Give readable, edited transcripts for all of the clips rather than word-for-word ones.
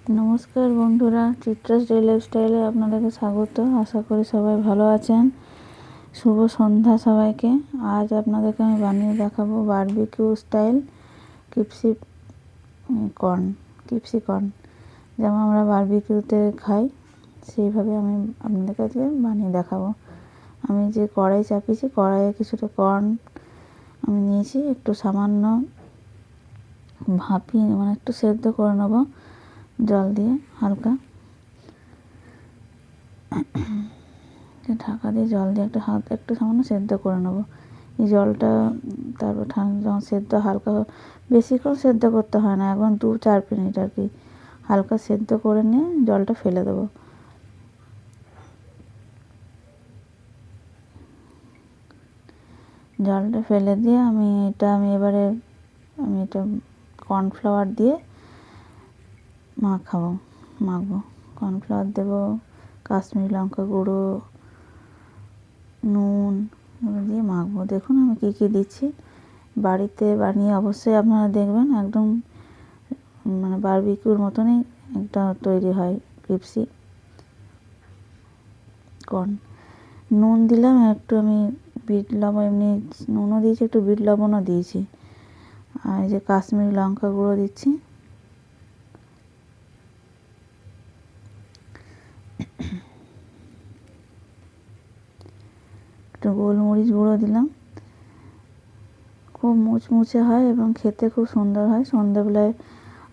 নমস্কার বন্ধুরা, চিত্রাস ডেইলি লাইফস্টাইলে আপনাদেরকে স্বাগত। আশা করি সবাই ভালো আছেন। শুভ সন্ধ্যা সবাইকে। আজ আপনাদেরকে আমি বানিয়ে দেখাবো বারবিকিউ স্টাইল কিপসি কর্ন, যেমন আমরা বারবিকিউতে খাই সেইভাবে আমি আপনাদের কাছে বানিয়ে দেখাবো। আমি যে কড়াই চাপিয়েছি, কড়াইয়ে কিছুটা কর্ন আমি নিয়েছি, একটু সামান্য ভাপিয়ে একটু সেদ্ধ করে নেবো জল দিয়ে হালকা ঢাকা দিয়ে, জল দিয়ে একটু সামান্য সেদ্ধ করে নেবো। এই জলটা তারপর যখন সেদ্ধ হালকা, বেশিক্ষণ সেদ্ধ করতে হয় না, এখন 2-4 মিনিট আর কি, হালকা সেদ্ধ করে নিয়ে জলটা ফেলে দেবো। জলটা ফেলে দিয়ে আমি এবারে এটা কর্নফ্লাওয়ার দিয়ে মাখবো। কর্নফ্লাওয়ার দেবো, কাশ্মীরি লঙ্কা গুঁড়ো, নুন দিয়ে মাখবো। দেখুন আমি কী দিচ্ছি। বাড়িতে বানিয়ে অবশ্যই আপনারা দেখবেন, একদম বারবিকিউর মতনই একটা তৈরি হয় ক্রিপসি কর্ন। নুন দিলাম একটু, আমি বিট লবণ, এমনি নুনও দিয়েছি, একটু বিট লবণও দিয়েছি, আর এই যে কাশ্মীরি লঙ্কা গুঁড়ো দিচ্ছি, একটু গোলমরিচ গুঁড়ো দিলাম। খুব মুচমুচে হয় এবং খেতে খুব সুন্দর হয়। সন্ধ্যেবেলায়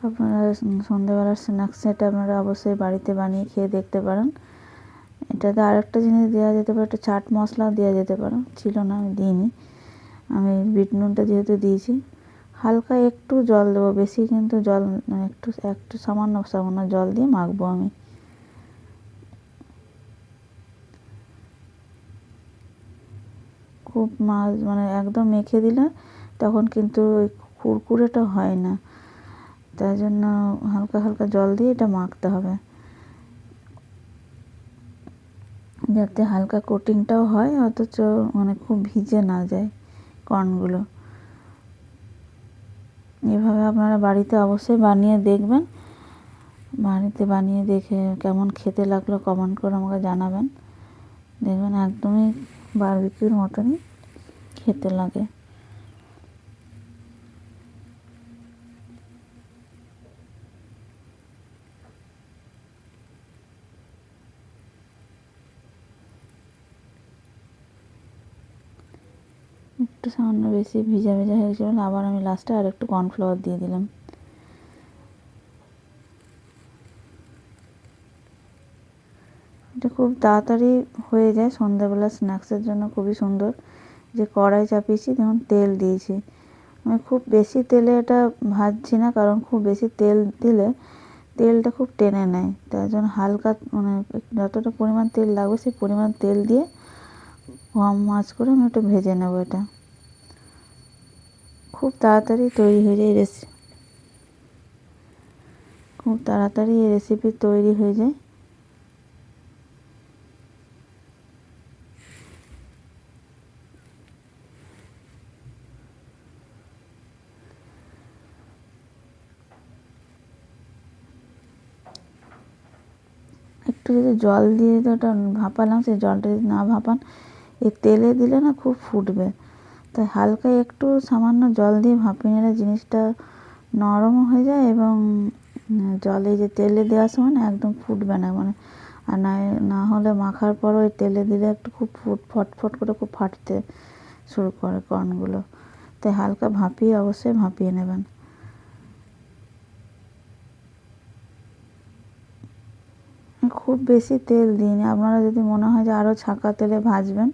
আপনারা সন্ধ্যেবেলার স্ন্যাক্স এটা আপনারা অবশ্যই বাড়িতে বানিয়ে খেয়ে দেখতে পারেন। এটাতে আরেকটা জিনিস দেওয়া যেতে পারে, একটা চাট মশলাও দেওয়া যেতে পারে, ছিল না, আমি দিইনি। আমি বিট নুনটা যেহেতু দিয়েছি, হালকা একটু জল দেবো, বেশি কিন্তু জল একটু সামান্য জল দিয়ে মাখবো আমি। খুব একদম মেখে দিলে তখন কিন্তু ওই কুরকুরেটা হয় না, তাই জন্য হালকা হালকা জল দিয়ে এটা মাখতে হবে, যাতে হালকা কোটিংটাও হয়, অথচ খুব ভিজে না যায় কর্নগুলো। এভাবে আপনারা বাড়িতে অবশ্যই বানিয়ে দেখবেন। বাড়িতে বানিয়ে দেখে কেমন খেতে লাগলো কমেন্ট করে আমাকে জানাবেন। দেখবেন একদমই বারবিকিউর মতনই খেতে লাগে। একটু সামান্য বেশি ভিজা হয়ে গেছিলো, আবার আমি লাস্টে আর একটু কর্নফ্লাওয়ার দিয়ে দিলাম। এটা খুব তাড়াতাড়ি হয়ে যায়, সন্ধ্যাবেলা স্ন্যাক্সের জন্য খুবই সুন্দর। যে কড়াই চাপিয়েছি, দেখুন তেল দিয়েছি, আমি খুব বেশি তেলে এটা ভাজছি না, কারণ খুব বেশি তেল দিলে তেলটা খুব টেনে নেয়, তাই জন্য হালকা যতটা পরিমাণ তেল লাগবে সেই পরিমাণ তেল দিয়ে কম আঁচ করে আমি একটু ভেজে নেব। এটা খুব তাড়াতাড়ি তৈরি হয়ে যায়, খুব তাড়াতাড়ি এই রেসিপি তৈরি হয়ে যায়। একটু যদি জল দিয়ে তো ওটা ভাপালাম, সেই জলটা যদি না ভাপান, এই তেলে দিলে না খুব ফুটবে, তাই হালকা একটু সামান্য জল দিয়ে ভাপিয়ে নিলে জিনিসটা নরমও হয়ে যায়, এবং জলে যে তেলে দেওয়ার সময় না একদম ফুটবে না, আর না হলে মাখার পর ওই তেলে দিলে একটু খুব ফটফট করে খুব ফাটতে শুরু করে কর্নগুলো, তাই হালকা অবশ্যই ভাপিয়ে নেবেন। খুব বেশি তেল দিইনি, আপনারা যদি মনে হয় যে আরও ছাঁকা তেলে ভাজবেন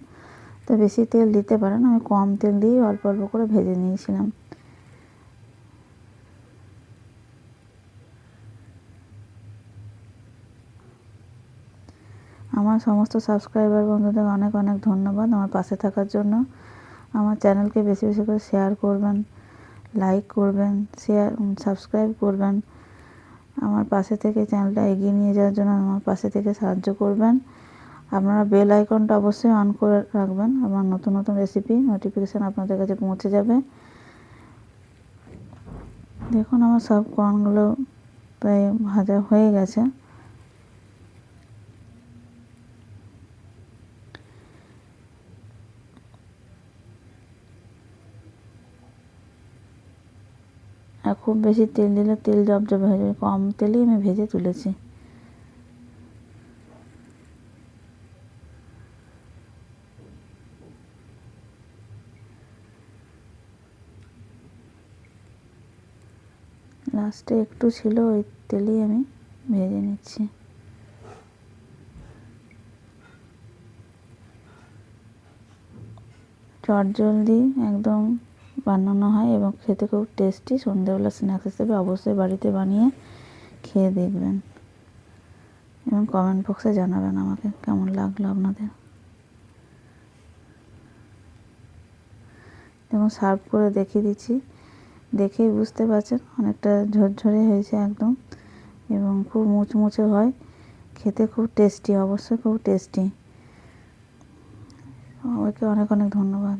তো বেশি তেল দিতে পারেন, আমি কম তেল দিয়ে অল্প অল্প করে ভেজে নিয়েছিলাম। আমার সমস্ত সাবস্ক্রাইবার বন্ধুদের অনেক অনেক ধন্যবাদ আমার পাশে থাকার জন্য। আমার চ্যানেলকে বেশি বেশি করে শেয়ার করবেন, লাইক করবেন, সাবস্ক্রাইব করবেন। আমার পাশে থেকে চ্যানেলটা এগিয়ে নিয়ে যাওয়ার জন্য আমার পাশে থেকে সাহায্য করবেন। আপনারা বেল আইকনটা অবশ্যই অন করে রাখবেন, আমার নতুন নতুন রেসিপি নোটিফিকেশান আপনাদের কাছে পৌঁছে যাবে। দেখুন আমার সব কর্নগুলো প্রায় ভাজা হয়ে গেছে। আর খুব বেশি তেল দিলে তেল জবজবে হয়ে যাবে, কম তেলেই আমি ভেজে তুলেছি। লাস্টে একটু ছিল, ওই তেলেই আমি ভেজে নিচ্ছি। চটজলদি একদম বানানো হয় এবং খেতে খুব টেস্টি। সন্ধ্যেবেলা স্ন্যাক্স হিসেবে অবশ্যই বাড়িতে বানিয়ে খেয়ে দেখবেন এবং কমেন্ট বক্সে জানাবেন আমাকে কেমন লাগলো আপনাদের। এবং সার্ভ করে দেখিয়ে দিচ্ছি, দেখেই বুঝতে পারছেন অনেকটা ঝরঝরে হয়েছে একদম, এবং খুব মুচমুচে হয়, খেতে খুব টেস্টি, অবশ্যই খুব টেস্টি। সবাইকে অনেক অনেক ধন্যবাদ।